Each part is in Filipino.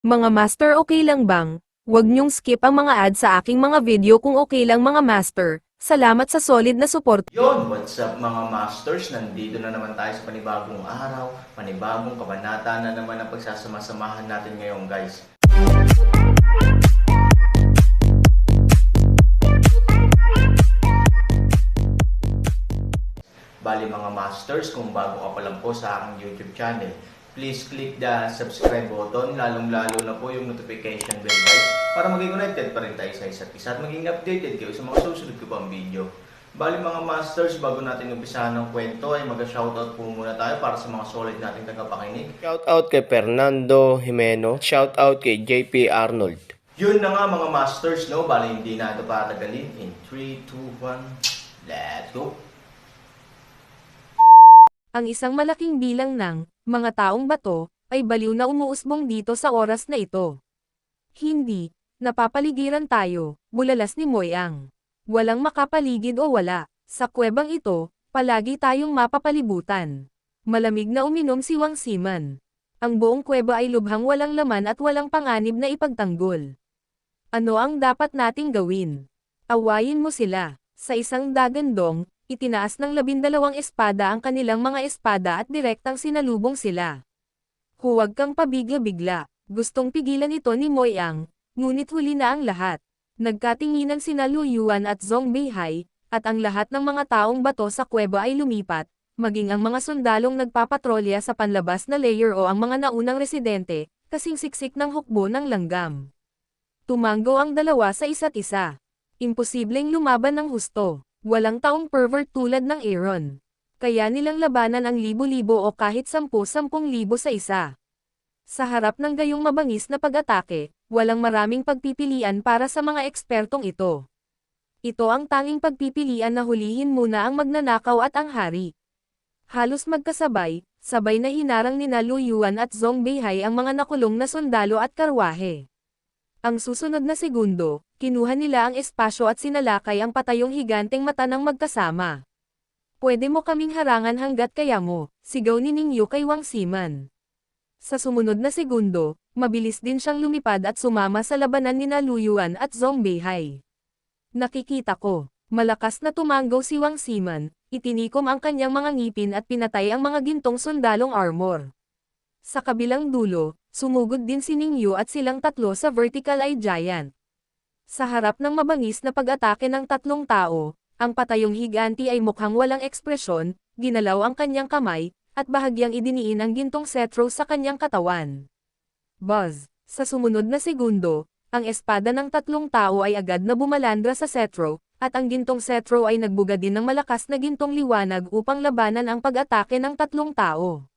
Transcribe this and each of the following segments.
Mga master, okay lang bang? Huwag niyong skip ang mga ad sa aking mga video kung okay lang mga master. Salamat sa solid na support. Yon, what's up mga masters? Nandito na naman tayo sa panibagong araw, panibagong kabanata na naman ang pagsasama-samahan natin ngayon guys. Bali mga masters, kung bago ka pa lang po sa aking YouTube channel, please click the subscribe button, lalong-lalo na po yung notification bell guys, para maging connected pa rin tayo sa isa't isa at maging updated kayo sa mga susunod ko pang video. Bali mga masters, bago natin umpisahan ng kwento ay mag-shoutout po muna tayo para sa mga solid nating tagapakinig. Shoutout kay Fernando Jimeno, shoutout kay JP Arnold. Yun na nga mga masters, no? Bali hindi na ito patagalin. In 3, 2, 1, let's go! Ang isang malaking bilang ng mga taong bato ay baliw na umuusbong dito sa oras na ito. Hindi, napapaligiran tayo, bulalas ni Moyang. Walang makapaligid o wala, sa kuwebang ito, palagi tayong mapapalibutan. Malamig na uminom si Wang Siman. Ang buong kuweba ay lubhang walang laman at walang panganib na ipagtanggol. Ano ang dapat nating gawin? Awayin mo sila. Sa isang dagandong, itinaas ng 12 espada ang kanilang mga espada at direktang sinalubong sila. Huwag kang pabigla-bigla. Gustong pigilan ito ni Moyang, ngunit huli na ang lahat. Nagkatinginan sina Lu Yuan at Zhong Beihai, at ang lahat ng mga taong bato sa kuweba ay lumipat, maging ang mga sundalong nagpapatrolya sa panlabas na layer o ang mga naunang residente, kasing siksik ng hukbo ng langgam. Tumanggo ang dalawa sa isa't isa. Imposibleng lumaban ng husto. Walang taong pervert tulad ng Aaron. Kaya nilang labanan ang libo-libo o kahit 10,000 sa isa. Sa harap ng gayong mabangis na pag-atake, walang maraming pagpipilian para sa mga ekspertong ito. Ito ang tanging pagpipilian na hulihin muna ang magnanakaw at ang hari. Halos magkasabay, sabay na hinarang nina Lu Yuan at Zhong Beihai ang mga nakulong na sundalo at karwahe. Ang susunod na segundo, kinuha nila ang espasyo at sinalakay ang patayong higanteng mata ng magkasama. Pwede mo kaming harangan hanggat kaya mo, sigaw ni Ningyu kay Wang Siman. Sa sumunod na segundo, mabilis din siyang lumipad at sumama sa labanan nina Lu Yuan at Zhong Beihai. Nakikita ko, malakas na tumanggaw si Wang Siman, itinikom ang kanyang mga ngipin at pinatay ang mga gintong sundalong armor. Sa kabilang dulo, sumugod din si Ningyu at silang tatlo sa Vertical Eye Giant. Sa harap ng mabangis na pag-atake ng tatlong tao, ang patayong higanti ay mukhang walang ekspresyon, ginalaw ang kanyang kamay, at bahagyang idiniin ang gintong cetro sa kanyang katawan. Buzz! Sa sumunod na segundo, ang espada ng tatlong tao ay agad na bumalandra sa cetro, at ang gintong cetro ay nagbuga din ng malakas na gintong liwanag upang labanan ang pag-atake ng tatlong tao.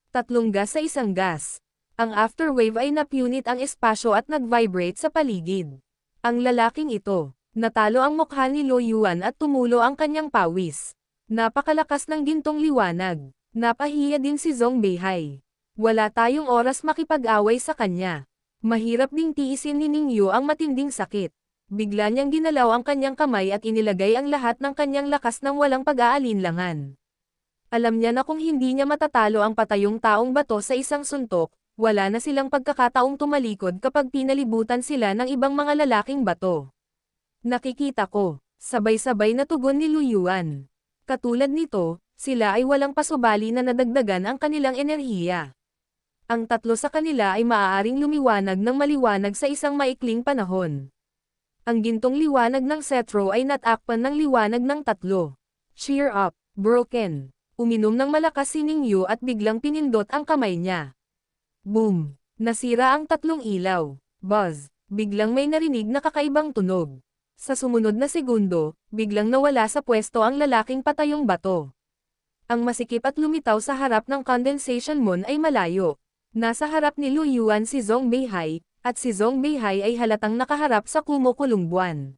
Tatlong gas sa isang gas. Ang afterwave ay napunit ang espasyo at nag-vibrate sa paligid. Ang lalaking ito, natalo ang mukha ni Lu Yuan at tumulo ang kanyang pawis. Napakalakas ng gintong liwanag. Napahiya din si Zhong Beihai. Wala tayong oras makipag-away sa kanya. Mahirap ding tiisin ni Ningyu ang matinding sakit. Bigla niyang ginalaw ang kanyang kamay at inilagay ang lahat ng kanyang lakas ng walang pag-aalinlangan. Alam niya na kung hindi niya matatalo ang patayong taong bato sa isang suntok, wala na silang pagkakataong tumalikod kapag pinalibutan sila ng ibang mga lalaking bato. Nakikita ko, sabay-sabay na tugon ni Lu Yuan. Katulad nito, sila ay walang pasubali na nadagdagan ang kanilang enerhiya. Ang tatlo sa kanila ay maaaring lumiwanag ng maliwanag sa isang maikling panahon. Ang gintong liwanag ng cetro ay natakpan ng liwanag ng tatlo. Cheer up, broken. Uminom ng malakas si Ningyu at biglang pinindot ang kamay niya. Boom! Nasira ang tatlong ilaw. Buzz! Biglang may narinig na kakaibang tunog. Sa sumunod na segundo, biglang nawala sa pwesto ang lalaking patayong bato. Ang masikip at lumitaw sa harap ng condensation moon ay malayo. Nasa harap ni Lu Yuan si Zhong Beihai, at si Zhong Beihai ay halatang nakaharap sa kumukulong buwan.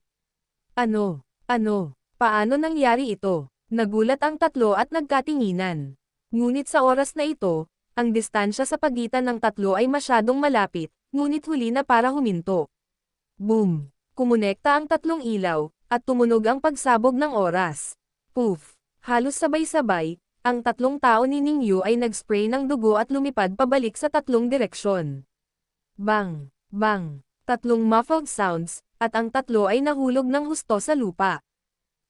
Ano? Paano nangyari ito? Nagulat ang tatlo at nagkatinginan. Ngunit sa oras na ito, ang distansya sa pagitan ng tatlo ay masyadong malapit, ngunit huli na para huminto. Boom! Kumonekta ang tatlong ilaw, at tumunog ang pagsabog ng oras. Poof! Halos sabay-sabay, ang tatlong tao ni Ningyu ay nag-spray ng dugo at lumipad pabalik sa tatlong direksyon. Bang! Bang! Tatlong muffled sounds, at ang tatlo ay nahulog ng husto sa lupa.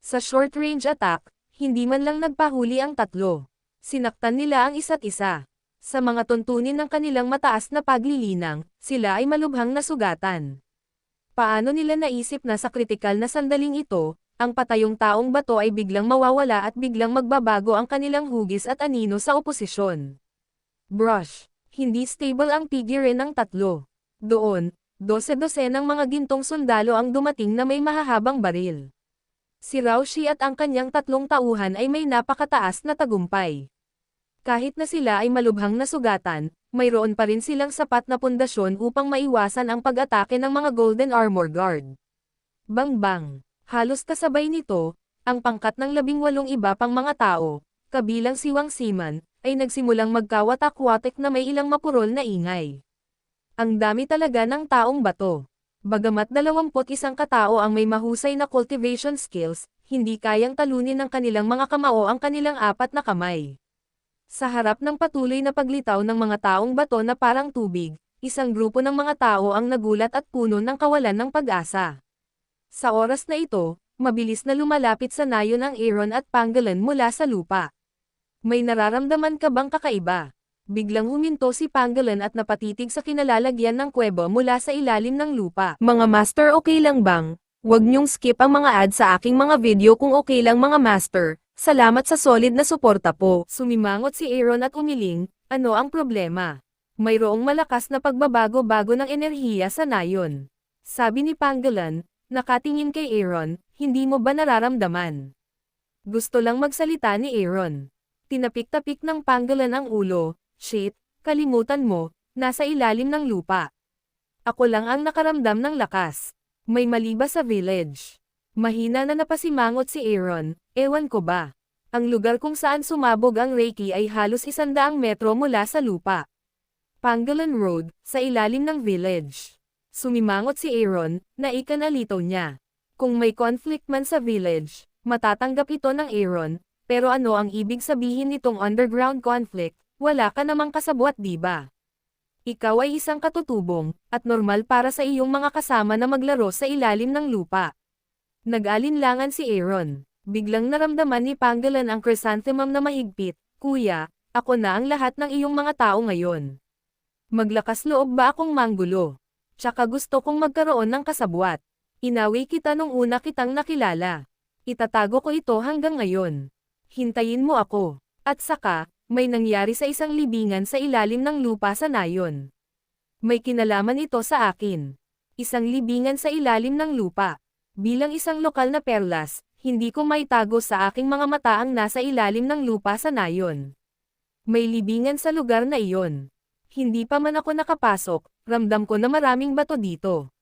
Sa short-range attack, hindi man lang nagpahuli ang tatlo. Sinaktan nila ang isa't isa. Sa mga tuntunin ng kanilang mataas na paglilinang, sila ay malubhang nasugatan. Paano nila naisip na sa kritikal na sandaling ito, ang patayong taong bato ay biglang mawawala at biglang magbabago ang kanilang hugis at anino sa oposisyon? Brush. Hindi stable ang figure ng tatlo. Doon, 12 ng mga gintong sundalo ang dumating na may mahahabang baril. Si Raushi at ang kanyang tatlong tauhan ay may napakataas na tagumpay. Kahit na sila ay malubhang nasugatan, mayroon pa rin silang sapat na pundasyon upang maiwasan ang pag-atake ng mga Golden Armor Guard. Bang-bang! Halos kasabay nito, ang pangkat ng 18 iba pang mga tao, kabilang si Wang Siman, ay nagsimulang magkawatak-watak na may ilang mapurol na ingay. Ang dami talaga ng taong bato. Bagamat 21 katao ang may mahusay na cultivation skills, hindi kayang talunin ng kanilang mga kamao ang kanilang 4 na kamay. Sa harap ng patuloy na paglitaw ng mga taong bato na parang tubig, isang grupo ng mga tao ang nagulat at puno ng kawalan ng pag-asa. Sa oras na ito, mabilis na lumalapit sa nayon ang Aaron at Pangolin mula sa lupa. May nararamdaman ka bang kakaiba? Biglang huminto si Pangolin at napatitig sa kinalalagyan ng kuweba mula sa ilalim ng lupa. Mga master, okay lang bang? Huwag niyong skip ang mga ads sa aking mga video kung okay lang mga master. Salamat sa solid na suporta po. Sumimangot si Aaron at umiling, ano ang problema? Mayroong malakas na pagbabago-bago ng enerhiya sa nayon. Sabi ni Pangolin, nakatingin kay Aaron, hindi mo ba nararamdaman? Gusto lang magsalita ni Aaron. Tinapik-tapik ng Pangolin ang ulo, shit, kalimutan mo, nasa ilalim ng lupa. Ako lang ang nakaramdam ng lakas. May mali ba sa village? Mahina na napasimangot si Aaron, ewan ko ba. Ang lugar kung saan sumabog ang Reiki ay halos 100 metro mula sa lupa. Pangolin Road, sa ilalim ng village. Sumimangot si Aaron, na ikanalitaw niya. Kung may conflict man sa village, matatanggap ito ng Aaron, pero ano ang ibig sabihin nitong underground conflict, wala ka namang kasabwat diba? Ikaw ay isang katutubong, at normal para sa iyong mga kasama na maglaro sa ilalim ng lupa. Nag-alinlangan si Aaron. Biglang naramdaman ni Pangolin ang chrysanthemum na mahigpit, Kuya, ako na ang lahat ng iyong mga tao ngayon. Maglakas loob ba akong manggulo? Tsaka gusto kong magkaroon ng kasabwat. Inawi kita nung una kitang nakilala. Itatago ko ito hanggang ngayon. Hintayin mo ako. At saka, may nangyari sa isang libingan sa ilalim ng lupa sa nayon. May kinalaman ito sa akin. Isang libingan sa ilalim ng lupa. Bilang isang lokal na perlas, hindi ko maitago sa aking mga mata ang nasa ilalim ng lupa sa nayon. May libingan sa lugar na iyon. Hindi pa man ako nakapasok, ramdam ko na maraming bato dito.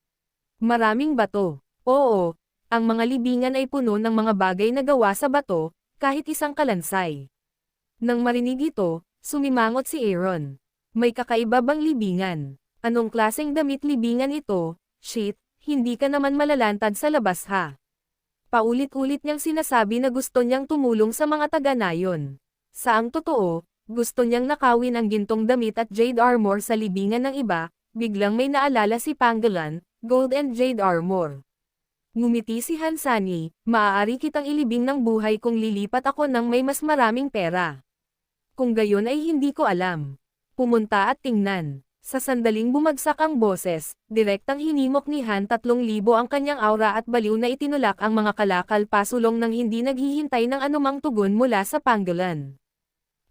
Maraming bato. Oo, ang mga libingan ay puno ng mga bagay na gawa sa bato, kahit isang kalansay. Nang marinig ito, sumimangot si Aaron. May kakaiba bang libingan? Anong klaseng damit libingan ito? Shit, hindi ka naman malalantad sa labas ha. Paulit-ulit niyang sinasabi na gusto niyang tumulong sa mga taga-nayon. Sa ang totoo, gusto niyang nakawin ang gintong damit at jade armor sa libingan ng iba, biglang may naalala si Pangolin, gold and jade armor. Ngumiti si Hansani, maaari kitang ilibing ng buhay kung lilipat ako ng may mas maraming pera. Kung gayon ay hindi ko alam. Pumunta at tingnan. Sa sandaling bumagsak ang boses, direktang hinimok ni Han 3,000 ang kanyang aura at baliw na itinulak ang mga kalakal pasulong nang hindi naghihintay ng anumang tugon mula sa Pangolin.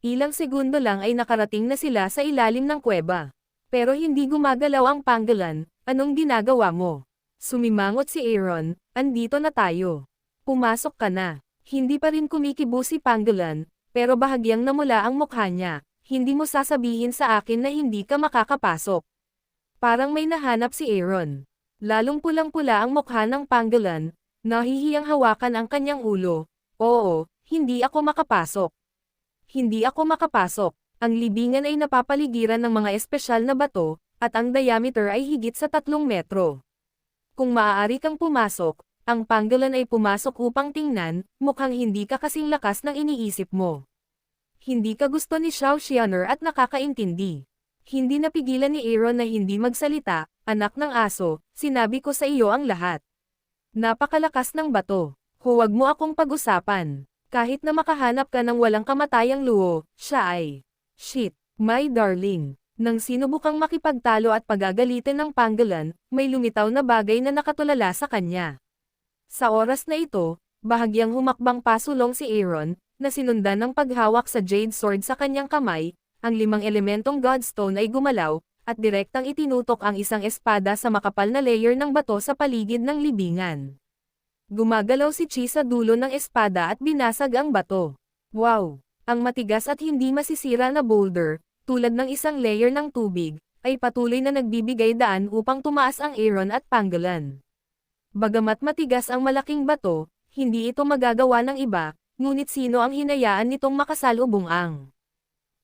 Ilang segundo lang ay nakarating na sila sa ilalim ng kuweba. Pero hindi gumagalaw ang Pangolin, anong ginagawa mo? Sumimangot si Aaron, andito na tayo. Pumasok ka na. Hindi pa rin kumikibo si Pangolin, pero bahagyang namula ang mukha niya. Hindi mo sasabihin sa akin na hindi ka makakapasok. Parang may nahanap si Aaron. Lalong pulang-pula ang mukha ng Pangolin, nahihiyang hawakan ang kanyang ulo. Oo, hindi ako makapasok. Hindi ako makapasok. Ang libingan ay napapaligiran ng mga espesyal na bato, at ang diameter ay higit sa 3 metro. Kung maaari kang pumasok, ang Pangolin ay pumasok upang tingnan, mukhang hindi ka kasing lakas ng iniisip mo. Hindi ka gusto ni Xiao Xianer at nakakaintindi. Hindi napigilan ni Aaron na hindi magsalita, anak ng aso, sinabi ko sa iyo ang lahat. Napakalakas ng bato. Huwag mo akong pag-usapan. Kahit na makahanap ka ng walang kamatayang luho, siya ay. Shit, my darling. Nang sinubukang makipagtalo at pagagalitin ng panggalan, may lumitaw na bagay na nakatulala sa kanya. Sa oras na ito, bahagyang humakbang pasulong si Aaron, na sinundan ng paghawak sa Jade Sword sa kanyang kamay, ang 5 elementong Godstone ay gumalaw, at direktang itinutok ang isang espada sa makapal na layer ng bato sa paligid ng libingan. Gumagalaw si Chi sa dulo ng espada at binasag ang bato. Wow! Ang matigas at hindi masisira na boulder, tulad ng isang layer ng tubig, ay patuloy na nagbibigay daan upang tumaas ang Aaron at Panggalan. Bagamat matigas ang malaking bato, hindi ito magagawa ng iba, ngunit sino ang hinayaan nitong makasalubong ang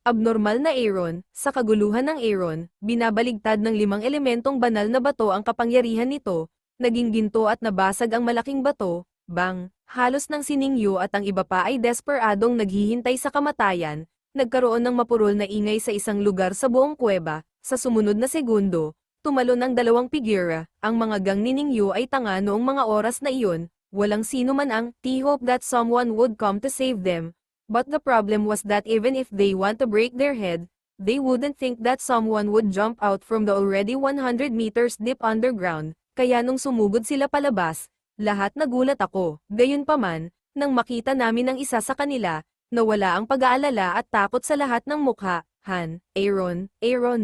abnormal na Aaron? Sa kaguluhan ng Aaron, binabaligtad ng 5 elementong banal na bato ang kapangyarihan nito, naging ginto at nabasag ang malaking bato, bang, halos ng siningyo at ang iba pa ay desperadong naghihintay sa kamatayan, nagkaroon ng mapurol na ingay sa isang lugar sa buong kuweba, sa sumunod na segundo, tumalon ang 2 figura, ang mga gang ni Ningyo ay tanga noong mga oras na iyon, walang sino man ang, hope that someone would come to save them. But the problem was that even if they want to break their head, they wouldn't think that someone would jump out from the already 100 meters deep underground, kaya nung sumugod sila palabas, lahat nagulat ako. Gayunpaman, nang makita namin ang isa sa kanila, nawala ang pag-aalala at takot sa lahat ng mukha. Aaron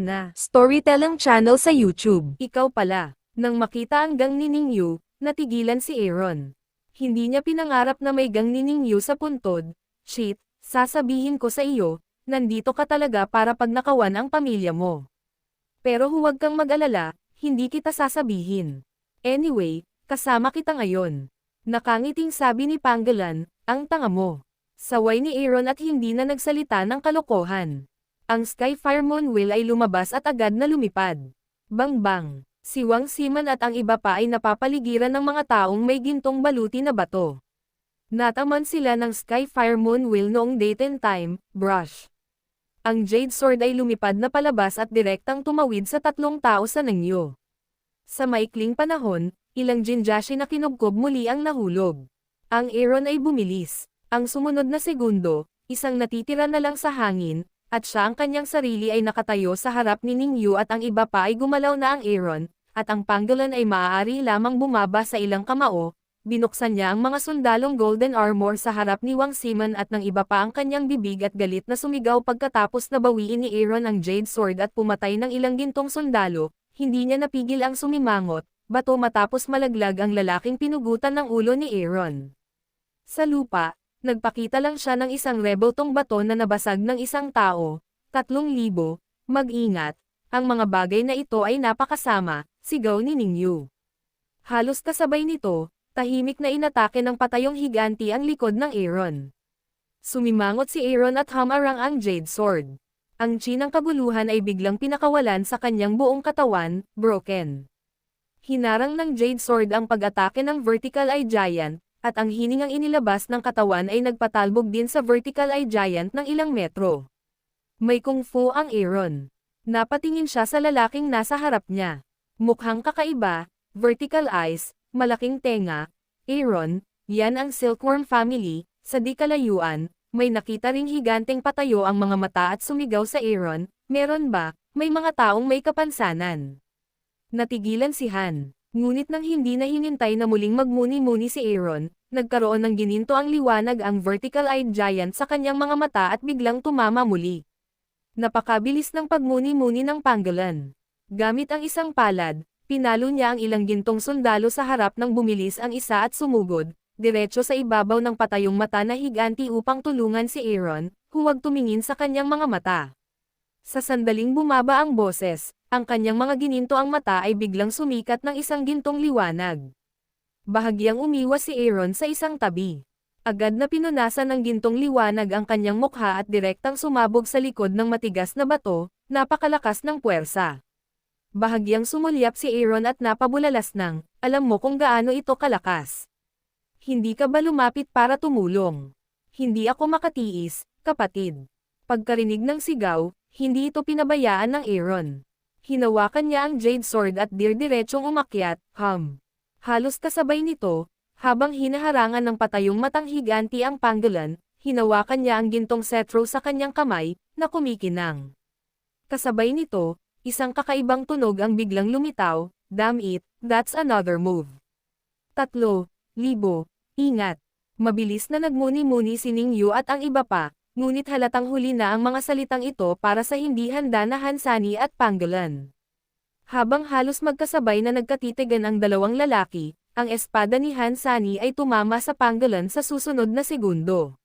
na. Storytelling channel sa YouTube. Ikaw pala. Nang makita ang gang ni Ningyu, natigilan si Aaron. Hindi niya pinangarap na may gang ni Ningyu sa puntod. Shit, sasabihin ko sa iyo, nandito ka talaga para pagnakawan ang pamilya mo. Pero huwag kang mag-alala, hindi kita sasabihin. Anyway, kasama kita ngayon. Nakangiting sabi ni Panggalan, ang tanga mo. Saway ni Aaron at hindi na nagsalita ng kalokohan. Ang Skyfire Moonwheel ay lumabas at agad na lumipad. Bang-bang. Si Wang Siman at ang iba pa ay napapaligiran ng mga taong may gintong baluti na bato. Nataman sila ng Skyfire Moonwheel noong date and time, brush. Ang Jade Sword ay lumipad na palabas at direktang tumawid sa 3 tao sa Ningyo. Sa maikling panahon, ilang Jinjashi na kinubkob muli ang nahulog. Ang Aaron ay bumilis. Ang sumunod na segundo, isang natitira na lang sa hangin, at siya ang kanyang sarili ay nakatayo sa harap ni Ningyu at ang iba pa ay gumalaw na ang Aaron, at ang Panggalan ay maaari lamang bumaba sa ilang kamao. Binuksan niya ang mga sundalong golden armor sa harap ni Wang Siman at ng iba pa ang kanyang bibig at galit na sumigaw pagkatapos na bawiin ni Aaron ang Jade Sword at pumatay ng ilang gintong sundalo, hindi niya napigil ang sumimangot, bato matapos malaglag ang lalaking pinugutan ng ulo ni Aaron. Sa lupa, nagpakita lang siya ng isang rebeltong bato na nabasag ng isang tao, 3,000, mag-ingat, ang mga bagay na ito ay napakasama, sigaw ni Ningyu. Halos kasabay nito, tahimik na inatake ng patayong higanti ang likod ng Aaron. Sumimangot si Aaron at hamarang ang Jade Sword. Ang chi ng kaguluhan ay biglang pinakawalan sa kanyang buong katawan, broken. Hinarang ng Jade Sword ang pag-atake ng Vertical Eye Giant, at ang hiningang inilabas ng katawan ay nagpatalbog din sa Vertical Eye Giant ng ilang metro. May kung fu ang Aaron. Napatingin siya sa lalaking nasa harap niya. Mukhang kakaiba, vertical eyes, malaking tenga. Aaron, yan ang Silkworm family. Sa di kalayuan, may nakita ring higanteng patayo ang mga mata at sumigaw sa Aaron, meron ba, may mga taong may kapansanan. Natigilan si Han. Ngunit nang hindi na hinintay na muling magmuni-muni si Aaron, nagkaroon ng gininto ang liwanag ang vertical-eyed giant sa kanyang mga mata at biglang tumama muli. Napakabilis ng pagmuni-muni ng Panggalan. Gamit ang isang palad, pinalo niya ang ilang gintong sundalo sa harap ng bumilis ang isa at sumugod, diretso sa ibabaw ng patayong mata na higanti upang tulungan si Aaron, huwag tumingin sa kanyang mga mata. Sa sandaling bumaba ang boses, ang kanyang mga gininto ang mata ay biglang sumikat ng isang gintong liwanag. Bahagyang umiwas si Aaron sa isang tabi. Agad na pinunasan ng gintong liwanag ang kanyang mukha at direktang sumabog sa likod ng matigas na bato, napakalakas ng puwersa. Bahagyang sumulyap si Aaron at napabulalas ng, alam mo kung gaano ito kalakas. Hindi ka ba lumapit para tumulong? Hindi ako makatiis, kapatid. Pagkarinig ng sigaw, Hindi ito pinabayaan ng Aaron. Hinawakan niya ang Jade Sword at dir-diretsong umakyat, Halos kasabay nito, habang hinaharangan ng patayong matang higanti ang pangolin, hinawakan niya ang gintong cetro sa kanyang kamay, na kumikinang. Kasabay nito, isang kakaibang tunog ang biglang lumitaw, damn it, that's another move. 3,000, ingat. Mabilis na nagmuni-muni si Ning Yu at ang iba pa, ngunit halatang huli na ang mga salitang ito para sa hindi handa na Hansani at Pangolin. Habang halos magkasabay na nagkatitigan ang dalawang lalaki, ang espada ni Hansani ay tumama sa Pangolin sa susunod na segundo.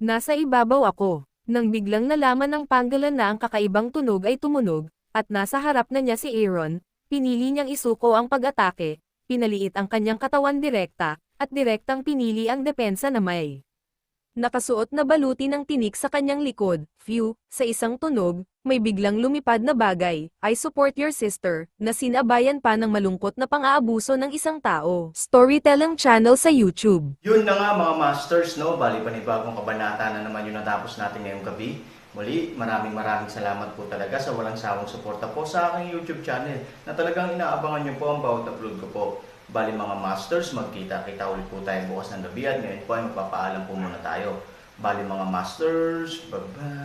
Nasa ibabaw ako, nang biglang nalaman ng Pangolin na ang kakaibang tunog ay tumunog, at nasa harap na niya si Aaron, pinili niyang isuko ang pag-atake, pinaliit ang kanyang katawan direkta, at direktang pinili ang depensa na may Nakasuot na baluti ng tinik sa kanyang likod, sa isang tunog, may biglang lumipad na bagay, I support your sister, na sinabayan pa ng malungkot na pang-aabuso ng isang tao. Storytelling channel sa YouTube. Yun na nga mga masters, no? Bali panibagong kabanata na naman yung natapos natin ngayong gabi. Muli, maraming salamat po talaga sa walang sawang suporta po sa aking YouTube channel na talagang inaabangan nyo po ang bawat upload ko po. Bali mga masters, magkita-kita ulit po tayo bukas ng gabi at ngayon po ay magpapaalam po muna tayo. Bali mga masters, bye-bye!